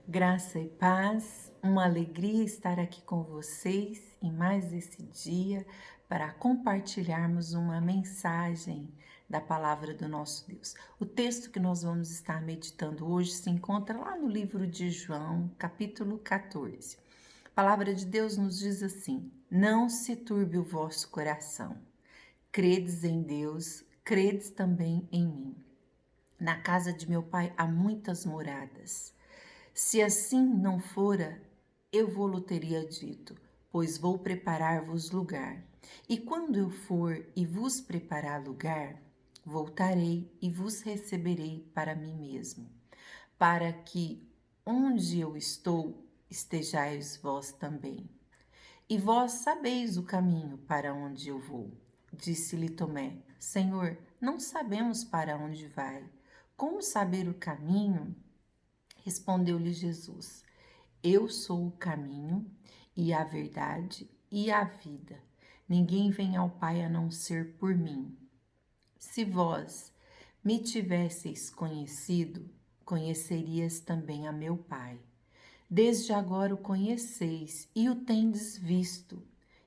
Graça e paz, uma alegria estar aqui com vocês em mais esse dia para compartilharmos uma mensagem da palavra do nosso Deus. O texto que nós vamos estar meditando hoje se encontra lá no livro de João, capítulo 14. A palavra de Deus nos diz assim: Não se turbe o vosso coração. Credes em Deus, credes também em mim. Na casa de meu pai há muitas moradas. Se assim não fora, eu vou-lo teria dito, pois vou preparar-vos lugar. E quando eu for e vos preparar lugar, voltarei e vos receberei para mim mesmo, para que onde eu estou, estejais vós também. E vós sabeis o caminho para onde eu vou. Disse-lhe Tomé: Senhor, não sabemos para onde vai. Como saber o caminho? Respondeu-lhe Jesus: Eu sou o caminho e a verdade e a vida. Ninguém vem ao Pai a não ser por mim. Se vós me tivesseis conhecido, conhecerias também a meu Pai. Desde agora o conheceis e o tendes visto.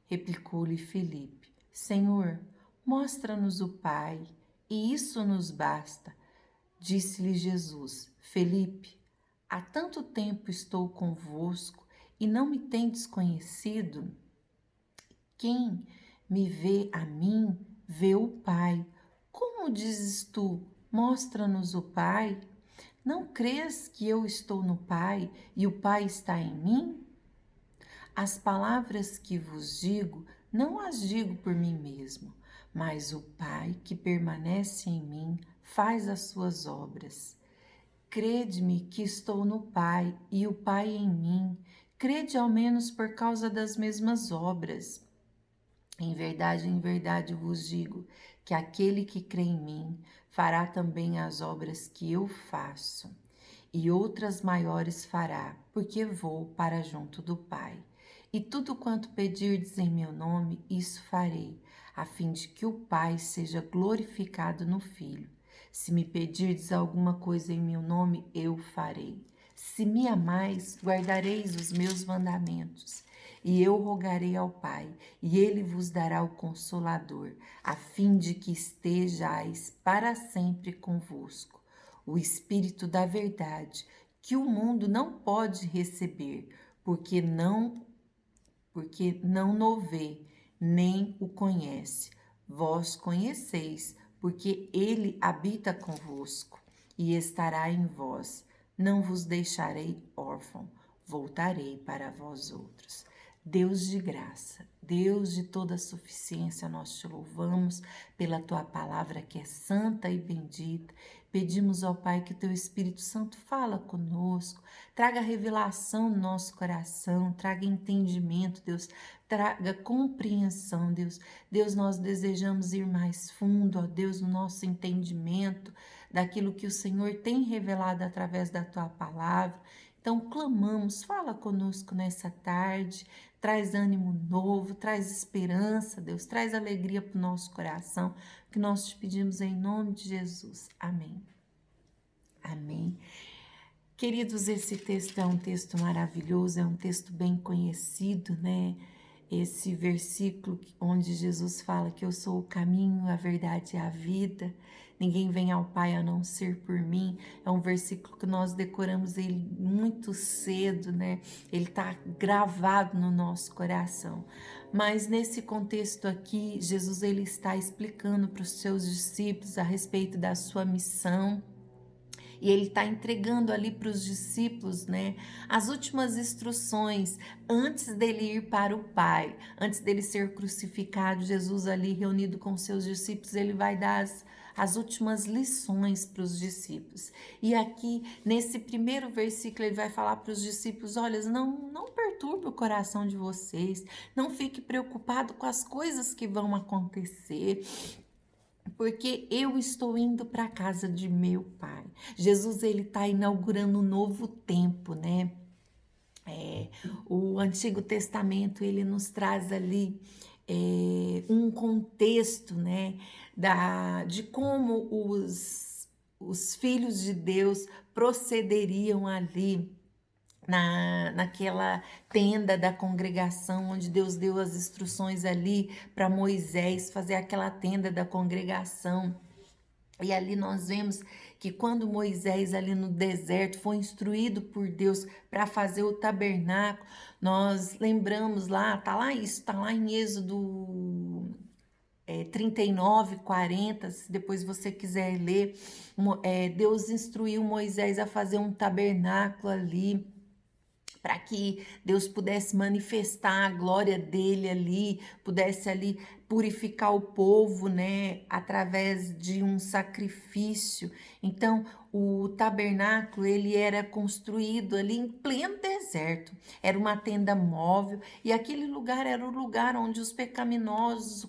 Replicou-lhe Filipe: Senhor, mostra-nos o Pai, e isso nos basta. Disse-lhe Jesus: Felipe, há tanto tempo estou convosco e não me tendes conhecido? Quem me vê a mim, vê o Pai. Como dizes tu, mostra-nos o Pai? Não crês que eu estou no Pai e o Pai está em mim? As palavras que vos digo, não as digo por mim mesmo, mas o Pai que permanece em mim faz as suas obras. Crede-me que estou no Pai e o Pai em mim. Crede ao menos por causa das mesmas obras. Em verdade vos digo que aquele que crê em mim fará também as obras que eu faço, e outras maiores fará, porque vou para junto do Pai. E tudo quanto pedirdes em meu nome, isso farei, a fim de que o Pai seja glorificado no Filho. Se me pedirdes alguma coisa em meu nome, eu farei. Se me amais, guardareis os meus mandamentos. E eu rogarei ao Pai, e ele vos dará o Consolador, a fim de que estejais para sempre convosco. O Espírito da verdade, que o mundo não pode receber, porque não o vê, nem o conhece. Vós conheceis, porque ele habita convosco e estará em vós. Não vos deixarei órfão, voltarei para vós outros. Deus de graça, Deus de toda suficiência, nós te louvamos pela tua palavra que é santa e bendita. Pedimos ao Pai que teu Espírito Santo fala conosco, traga revelação no nosso coração, traga entendimento, Deus, traga compreensão, Deus. Deus, nós desejamos ir mais fundo, ó Deus, no nosso entendimento daquilo que o Senhor tem revelado através da tua palavra. Então, clamamos, fala conosco nessa tarde, traz ânimo novo, traz esperança, Deus, traz alegria para o nosso coração, que nós te pedimos em nome de Jesus. Amém. Amém. Queridos, esse texto é um texto maravilhoso, é um texto bem conhecido, né? Esse versículo onde Jesus fala que eu sou o caminho, a verdade e a vida, ninguém vem ao Pai a não ser por mim. É um versículo que nós decoramos ele muito cedo, né? Ele está gravado no nosso coração. Mas nesse contexto aqui, Jesus ele está explicando para os seus discípulos a respeito da sua missão. E ele está entregando ali para os discípulos, né, as últimas instruções antes dele ir para o Pai, antes dele ser crucificado. Jesus ali reunido com seus discípulos, ele vai dar as últimas lições para os discípulos. E aqui, nesse primeiro versículo, ele vai falar para os discípulos: olha, não perturbe o coração de vocês, não fique preocupado com as coisas que vão acontecer, porque eu estou indo para a casa de meu pai. Jesus, ele está inaugurando um novo tempo, né? O Antigo Testamento, ele nos traz ali um contexto, né? De como os filhos de Deus procederiam ali naquela tenda da congregação, onde Deus deu as instruções ali para Moisés fazer aquela tenda da congregação. E ali nós vemos que quando Moisés ali no deserto foi instruído por Deus para fazer o tabernáculo, nós lembramos lá, tá lá em Êxodo 39, 40, se depois você quiser ler, Deus instruiu Moisés a fazer um tabernáculo ali, para que Deus pudesse manifestar a glória dele ali, pudesse ali purificar o povo, né, através de um sacrifício. Então, o tabernáculo, ele era construído ali em pleno deserto. Era uma tenda móvel e aquele lugar era o lugar onde os pecaminosos,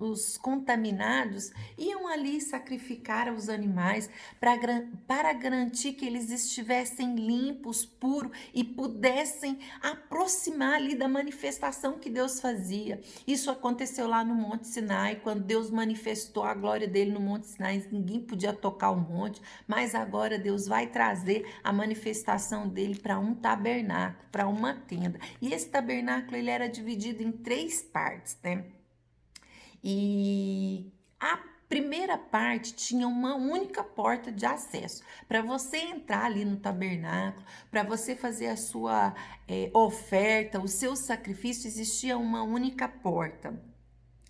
os contaminados iam ali sacrificar os animais para garantir que eles estivessem limpos, puros e pudessem aproximar ali da manifestação que Deus fazia. Isso aconteceu lá no Monte Sinai, quando Deus manifestou a glória dele no Monte Sinai, ninguém podia tocar o monte, mas agora Deus vai trazer a manifestação dele para um tabernáculo, para uma tenda. E esse tabernáculo ele era dividido em 3 partes, né? E a primeira parte tinha uma única porta de acesso. Para você entrar ali no tabernáculo, para você fazer a sua oferta, o seu sacrifício, existia uma única porta.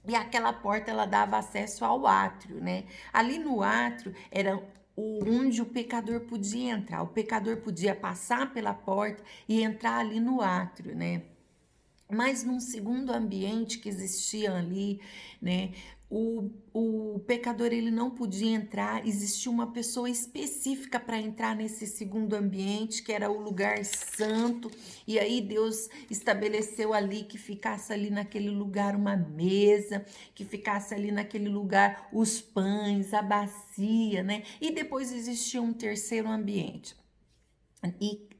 E aquela porta ela dava acesso ao átrio, né? Ali no átrio era onde o pecador podia entrar. O pecador podia passar pela porta e entrar ali no átrio, né? Mas num segundo ambiente que existia ali, né? O pecador ele não podia entrar, existia uma pessoa específica para entrar nesse segundo ambiente, que era o lugar santo, e aí Deus estabeleceu ali que ficasse ali naquele lugar uma mesa, que ficasse ali naquele lugar os pães, a bacia, né? E depois existia um terceiro ambiente.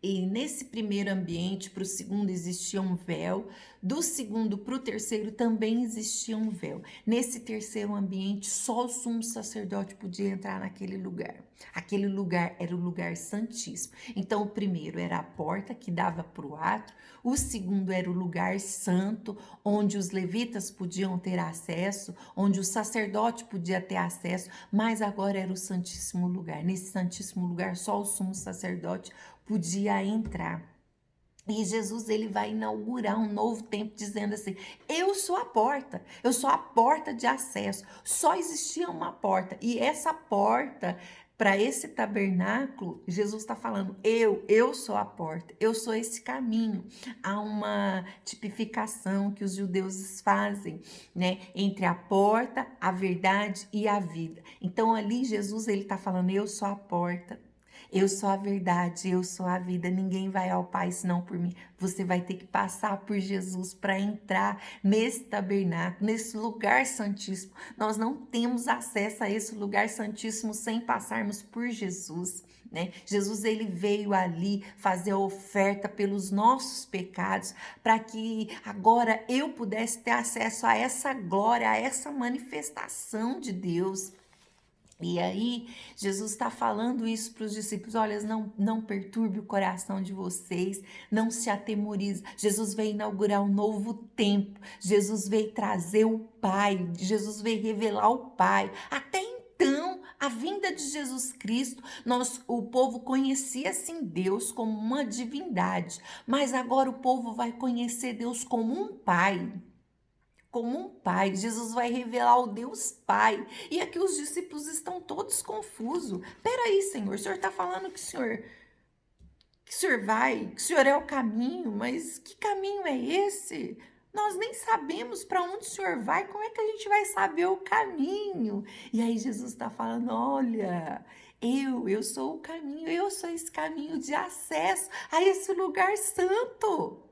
E nesse primeiro ambiente, para o segundo existia um véu, do segundo para o terceiro também existia um véu. Nesse terceiro ambiente, só o sumo sacerdote podia entrar naquele lugar. Aquele lugar era o lugar santíssimo. Então, o primeiro era a porta que dava para o átrio, o segundo era o lugar santo, onde os levitas podiam ter acesso, onde o sacerdote podia ter acesso, mas agora era o santíssimo lugar. Nesse santíssimo lugar, só o sumo sacerdote podia entrar. E Jesus ele vai inaugurar um novo tempo dizendo assim: eu sou a porta, eu sou a porta de acesso. Só existia uma porta e essa porta para esse tabernáculo, Jesus está falando: eu sou a porta, eu sou esse caminho. Há uma tipificação que os judeus fazem, né, entre a porta, a verdade e a vida. Então ali Jesus ele está falando: eu sou a porta. Eu sou a verdade, eu sou a vida. Ninguém vai ao Pai senão por mim. Você vai ter que passar por Jesus para entrar nesse tabernáculo, nesse lugar santíssimo. Nós não temos acesso a esse lugar santíssimo sem passarmos por Jesus, né? Jesus ele veio ali fazer a oferta pelos nossos pecados, para que agora eu pudesse ter acesso a essa glória, a essa manifestação de Deus. E aí, Jesus está falando isso para os discípulos: olha, não perturbe o coração de vocês, não se atemorize. Jesus veio inaugurar um novo tempo, Jesus veio trazer o Pai, Jesus veio revelar o Pai. Até então, a vinda de Jesus Cristo, o povo conhecia sim Deus como uma divindade, mas agora o povo vai conhecer Deus como um Pai. Como um pai, Jesus vai revelar o Deus Pai. E aqui os discípulos estão todos confusos. Peraí, Senhor, o Senhor está falando que o Senhor vai, que o Senhor é o caminho, mas que caminho é esse? Nós nem sabemos para onde o Senhor vai, como é que a gente vai saber o caminho? E aí Jesus está falando: olha, eu sou o caminho, eu sou esse caminho de acesso a esse lugar santo.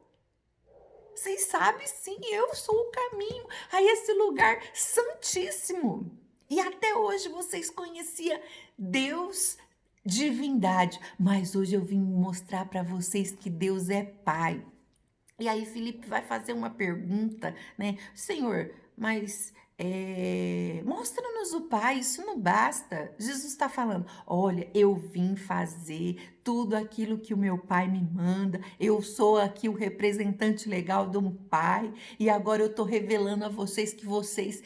Vocês sabem sim, eu sou o caminho a esse lugar santíssimo. E até hoje vocês conheciam Deus, divindade, mas hoje eu vim mostrar para vocês que Deus é Pai. E aí Felipe vai fazer uma pergunta, né? Senhor, mas Mostra-nos o Pai, isso não basta. Jesus está falando: olha, eu vim fazer tudo aquilo que o meu Pai me manda, eu sou aqui o representante legal do Pai, e agora eu estou revelando a vocês que vocês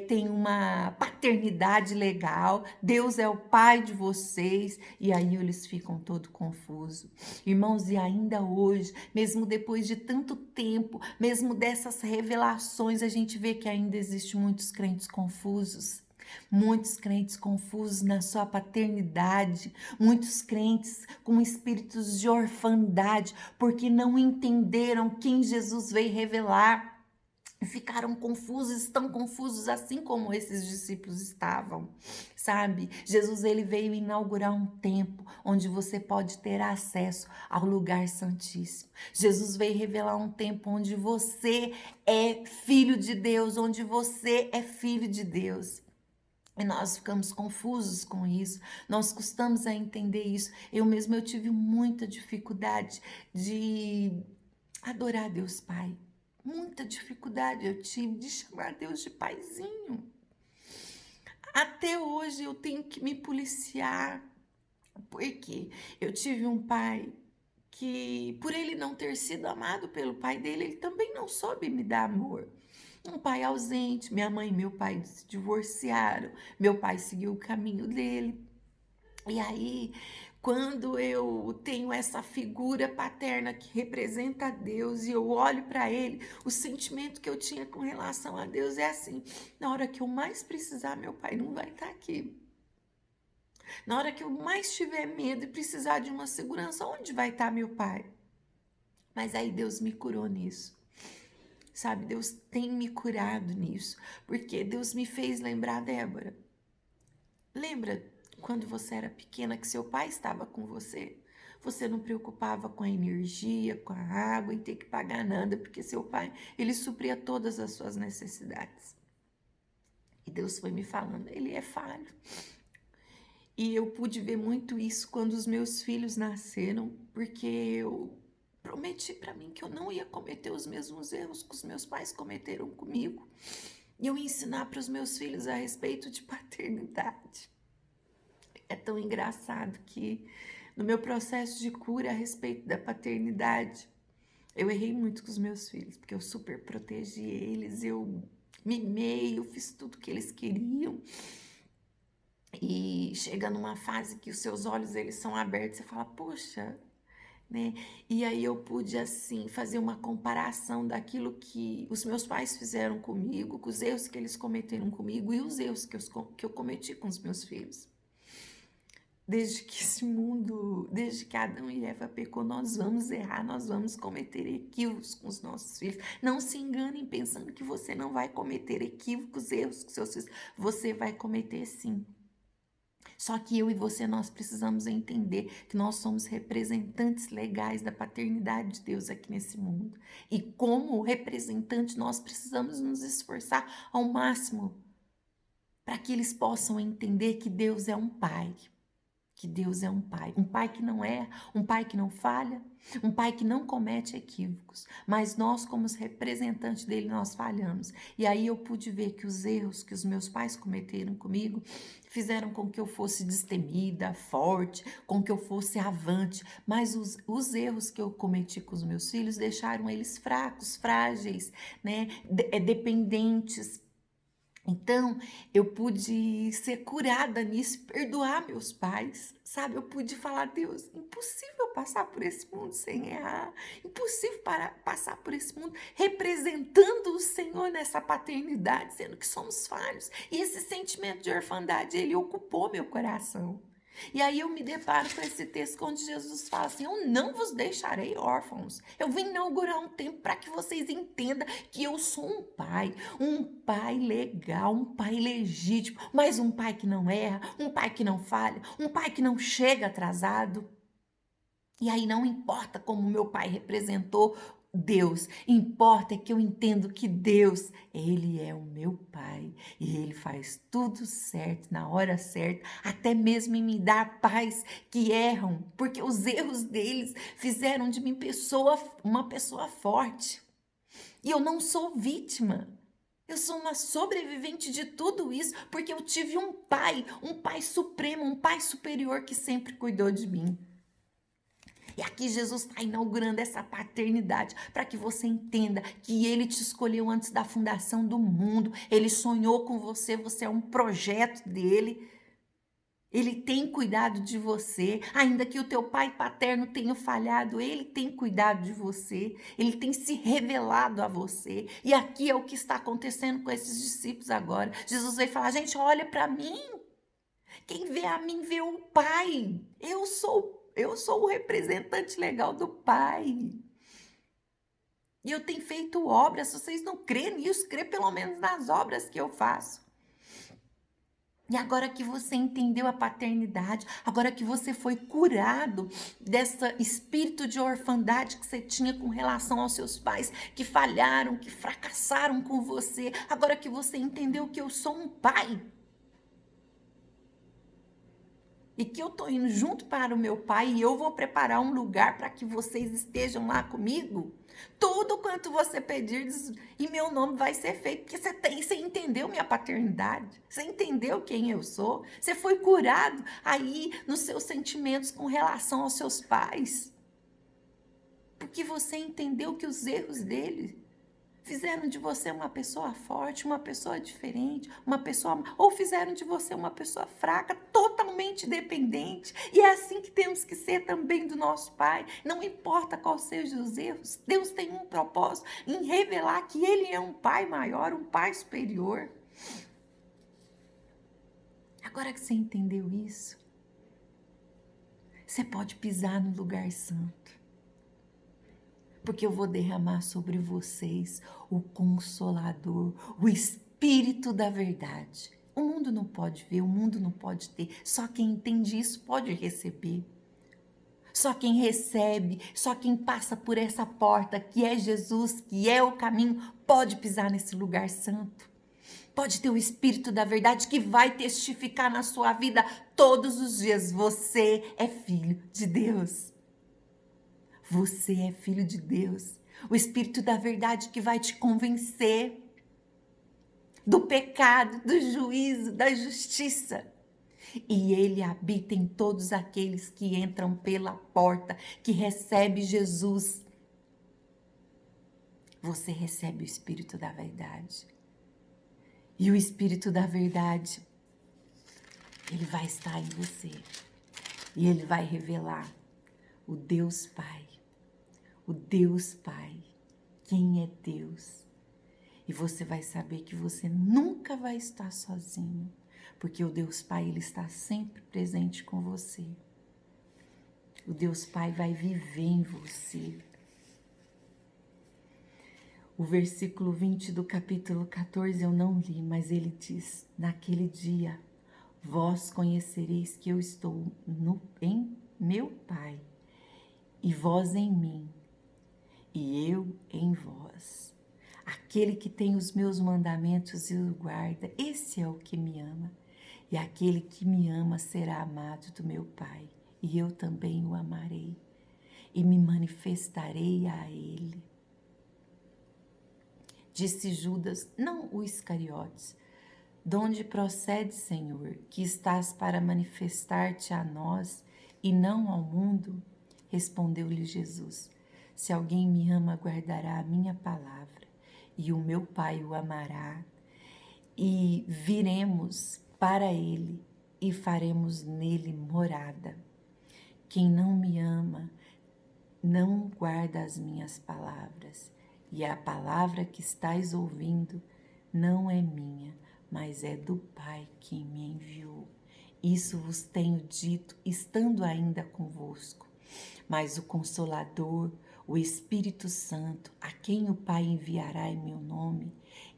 têm uma paternidade legal, Deus é o Pai de vocês, e aí eles ficam todo confusos. Irmãos, e ainda hoje, mesmo depois de tanto tempo, mesmo dessas revelações, a gente vê que ainda existe muitos crentes confusos. Muitos crentes confusos na sua paternidade, muitos crentes com espíritos de orfandade, porque não entenderam quem Jesus veio revelar. Ficaram confusos, estão confusos assim como esses discípulos estavam, sabe? Jesus, ele veio inaugurar um tempo onde você pode ter acesso ao lugar santíssimo. Jesus veio revelar um tempo onde você é filho de Deus, onde você é filho de Deus. E nós ficamos confusos com isso, nós custamos a entender isso. Eu tive muita dificuldade de adorar Deus Pai. Muita dificuldade eu tive de chamar Deus de paizinho. Até hoje eu tenho que me policiar, porque eu tive um pai que, por ele não ter sido amado pelo pai dele, ele também não soube me dar amor. Um pai ausente, minha mãe e meu pai se divorciaram, meu pai seguiu o caminho dele. E aí, quando eu tenho essa figura paterna que representa a Deus e eu olho para ele, o sentimento que eu tinha com relação a Deus é assim: na hora que eu mais precisar, meu pai não vai estar aqui. Na hora que eu mais tiver medo e precisar de uma segurança, onde vai estar meu pai? Mas aí Deus me curou nisso. Sabe, Deus tem me curado nisso, porque Deus me fez lembrar, Débora. Lembra quando você era pequena que seu pai estava com você? Você não preocupava com a energia, com a água, em ter que pagar nada, porque seu pai, ele supria todas as suas necessidades. E Deus foi me falando, ele é falho. E eu pude ver muito isso quando os meus filhos nasceram, porque eu prometi para mim que eu não ia cometer os mesmos erros que os meus pais cometeram comigo. E eu ia ensinar para os meus filhos a respeito de paternidade. É tão engraçado que no meu processo de cura a respeito da paternidade, eu errei muito com os meus filhos, porque eu super protegi eles, eu mimei, eu fiz tudo que eles queriam. E chega numa fase que os seus olhos eles são abertos, você fala, poxa, né? E aí eu pude assim fazer uma comparação daquilo que os meus pais fizeram comigo, com os erros que eles cometeram comigo e os erros que eu cometi com os meus filhos. Desde que Adão e Eva pecou, nós vamos errar, nós vamos cometer equívocos com os nossos filhos. Não se enganem pensando que você não vai cometer equívocos, erros com seus filhos. Você vai cometer sim. Só que eu e você, nós precisamos entender que nós somos representantes legais da paternidade de Deus aqui nesse mundo. E como representante, nós precisamos nos esforçar ao máximo para que eles possam entender que Deus é um pai. Que Deus é um pai que não erra, um pai que não falha, um pai que não comete equívocos, mas nós como os representantes dele nós falhamos. E aí eu pude ver que os erros que os meus pais cometeram comigo fizeram com que eu fosse destemida, forte, com que eu fosse avante, mas os erros que eu cometi com os meus filhos deixaram eles fracos, frágeis, né, dependentes. Então, eu pude ser curada nisso, perdoar meus pais, sabe? Eu pude falar, Deus, impossível passar por esse mundo sem errar, impossível passar por esse mundo representando o Senhor nessa paternidade, sendo que somos falhos. E esse sentimento de orfandade, ele ocupou meu coração. E aí eu me deparo com esse texto onde Jesus fala assim, eu não vos deixarei órfãos. Eu vim inaugurar um tempo para que vocês entendam que eu sou um pai legal, um pai legítimo, mas um pai que não erra, um pai que não falha, um pai que não chega atrasado. E aí não importa como meu pai representou Deus, importa é que eu entendo que Deus, ele é o meu pai e ele faz tudo certo na hora certa, até mesmo em me dar pais que erram, porque os erros deles fizeram de mim uma pessoa forte. E eu não sou vítima. Eu sou uma sobrevivente de tudo isso porque eu tive um pai supremo, um pai superior que sempre cuidou de mim. E aqui Jesus está inaugurando essa paternidade para que você entenda que Ele te escolheu antes da fundação do mundo. Ele sonhou com você, você é um projeto dele. Ele tem cuidado de você, ainda que o teu pai paterno tenha falhado, ele tem cuidado de você, ele tem se revelado a você. E aqui é o que está acontecendo com esses discípulos agora. Jesus veio falar: gente, olha para mim. Quem vê a mim vê o Pai. Eu sou o representante legal do Pai. E eu tenho feito obras. Se vocês não crêem nisso, crê pelo menos nas obras que eu faço. E agora que você entendeu a paternidade, agora que você foi curado desse espírito de orfandade que você tinha com relação aos seus pais, que falharam, que fracassaram com você, agora que você entendeu que eu sou um pai, e que eu estou indo junto para o meu pai e eu vou preparar um lugar para que vocês estejam lá comigo. Tudo quanto você pedir em meu nome vai ser feito, porque você entendeu minha paternidade, você entendeu quem eu sou, você foi curado aí nos seus sentimentos com relação aos seus pais, porque você entendeu que os erros deles fizeram de você uma pessoa forte, uma pessoa diferente, uma pessoa, ou fizeram de você uma pessoa fraca, totalmente dependente. E é assim que temos que ser também do nosso Pai. Não importa quais sejam os erros, Deus tem um propósito em revelar que Ele é um Pai maior, um Pai superior. Agora que você entendeu isso, você pode pisar no lugar santo. Porque eu vou derramar sobre vocês o Consolador, o Espírito da verdade. O mundo não pode ver, o mundo não pode ter. Só quem entende isso pode receber. Só quem recebe, só quem passa por essa porta, que é Jesus, que é o caminho, pode pisar nesse lugar santo. Pode ter o Espírito da verdade que vai testificar na sua vida todos os dias. Você é filho de Deus. Você é filho de Deus. O Espírito da verdade que vai te convencer do pecado, do juízo, da justiça. E ele habita em todos aqueles que entram pela porta, que recebe Jesus. Você recebe o Espírito da verdade. E o Espírito da verdade, ele vai estar em você. E ele vai revelar o Deus Pai. O Deus Pai, quem é Deus. E você vai saber que você nunca vai estar sozinho, porque o Deus Pai, ele está sempre presente com você. O Deus Pai vai viver em você. O versículo 20 do capítulo 14 eu não li, mas ele diz: naquele dia, vós conhecereis que eu estou em meu Pai, e vós em mim, e eu em vós. Aquele que tem os meus mandamentos e os guarda, esse é o que me ama. E aquele que me ama será amado do meu Pai, e eu também o amarei, e me manifestarei a ele. Disse Judas, não o Iscariotes: de onde procede, Senhor, que estás para manifestar-te a nós e não ao mundo? Respondeu-lhe Jesus: se alguém me ama, guardará a minha palavra, e o meu Pai o amará, e viremos para ele e faremos nele morada. Quem não me ama, não guarda as minhas palavras, e a palavra que estais ouvindo não é minha, mas é do Pai que me enviou. Isso vos tenho dito, estando ainda convosco. Mas o Consolador, o Espírito Santo, a quem o Pai enviará em meu nome,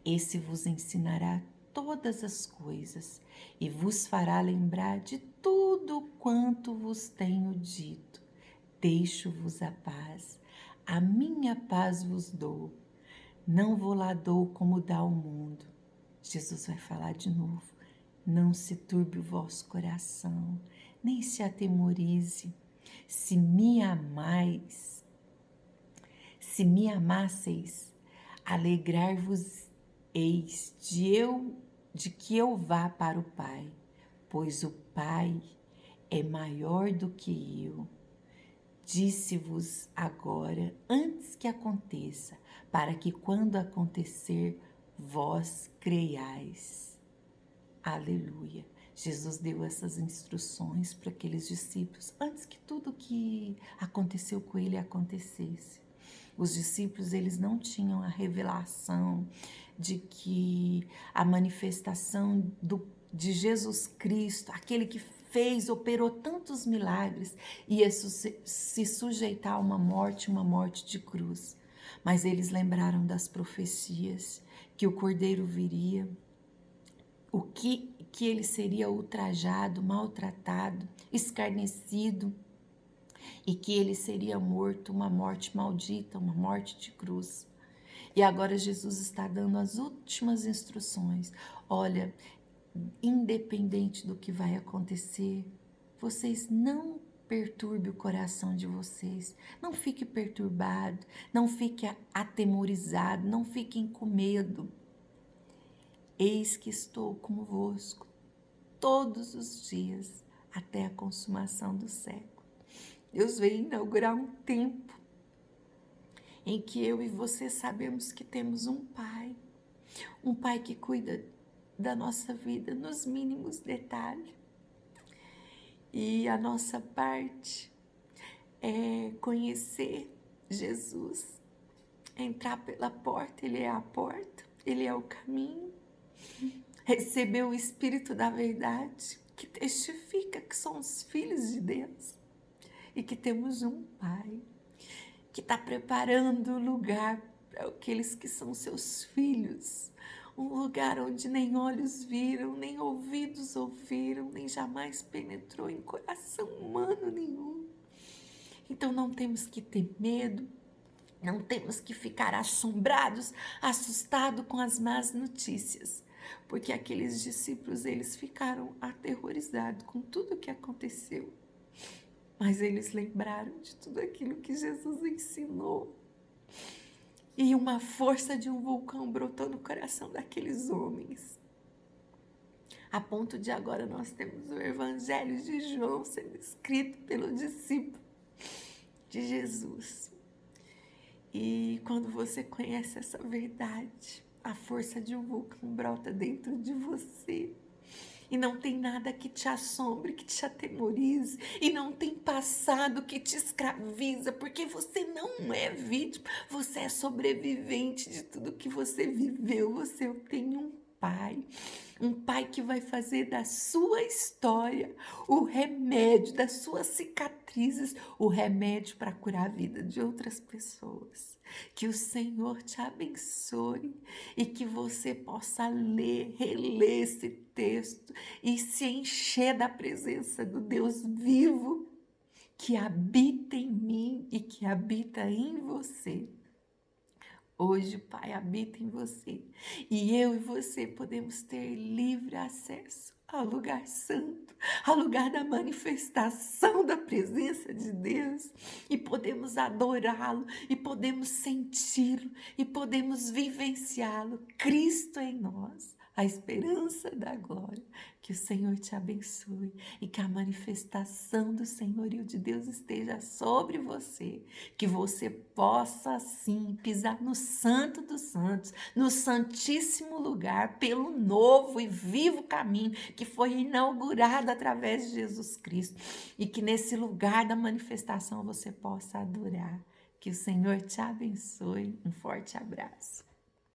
esse vos ensinará todas as coisas e vos fará lembrar de tudo quanto vos tenho dito. Deixo-vos a paz, a minha paz vos dou. Não vou lá dou como dá o mundo. Jesus vai falar de novo. Não se turbe o vosso coração, nem se atemorize. Se me amasseis, alegrar-vos Eis de que eu vá para o Pai, pois o Pai é maior do que eu. Disse-vos agora, antes que aconteça, para que quando acontecer, vós creiais. Aleluia. Jesus deu essas instruções para aqueles discípulos antes que tudo que aconteceu com ele acontecesse. Os discípulos, eles não tinham a revelação de que a manifestação de Jesus Cristo, aquele que operou tantos milagres, ia se sujeitar a uma morte de cruz. Mas eles lembraram das profecias, que o Cordeiro viria, que ele seria ultrajado, maltratado, escarnecido, e que ele seria morto, uma morte maldita, uma morte de cruz. E agora Jesus está dando as últimas instruções. Olha, independente do que vai acontecer, vocês não perturbe o coração de vocês. Não fique perturbado, não fique atemorizado, não fiquem com medo. Eis que estou convosco todos os dias até a consumação do século. Deus veio inaugurar um tempo em que eu e você sabemos que temos um Pai que cuida da nossa vida nos mínimos detalhes. E a nossa parte é conhecer Jesus, entrar pela porta, Ele é a porta, Ele é o caminho, receber o Espírito da verdade, que testifica que somos filhos de Deus e que temos um Pai que está preparando o lugar para aqueles que são seus filhos, um lugar onde nem olhos viram, nem ouvidos ouviram, nem jamais penetrou em coração humano nenhum. Então não temos que ter medo, não temos que ficar assombrados, assustados com as más notícias, porque aqueles discípulos, eles ficaram aterrorizados com tudo o que aconteceu. Mas eles lembraram de tudo aquilo que Jesus ensinou. E uma força de um vulcão brotou no coração daqueles homens. A ponto de agora nós temos o Evangelho de João sendo escrito pelo discípulo de Jesus. E quando você conhece essa verdade, a força de um vulcão brota dentro de você. E não tem nada que te assombre, que te atemorize. E não tem passado que te escraviza, porque você não é vítima, você é sobrevivente de tudo que você viveu. Você tem um pai que vai fazer da sua história o remédio, das suas cicatrizes, o remédio para curar a vida de outras pessoas. Que o Senhor te abençoe e que você possa ler, reler esse texto e se encher da presença do Deus vivo que habita em mim e que habita em você. Hoje o Pai habita em você e eu e você podemos ter livre acesso ao lugar santo, ao lugar da manifestação da presença de Deus, e podemos adorá-lo, e podemos senti-lo, e podemos vivenciá-lo. Cristo em nós, a esperança da glória. Que o Senhor te abençoe e que a manifestação do senhorio de Deus esteja sobre você, que você possa sim pisar no Santo dos Santos, no santíssimo lugar, pelo novo e vivo caminho que foi inaugurado através de Jesus Cristo, e que nesse lugar da manifestação você possa adorar. Que o Senhor te abençoe. Um forte abraço.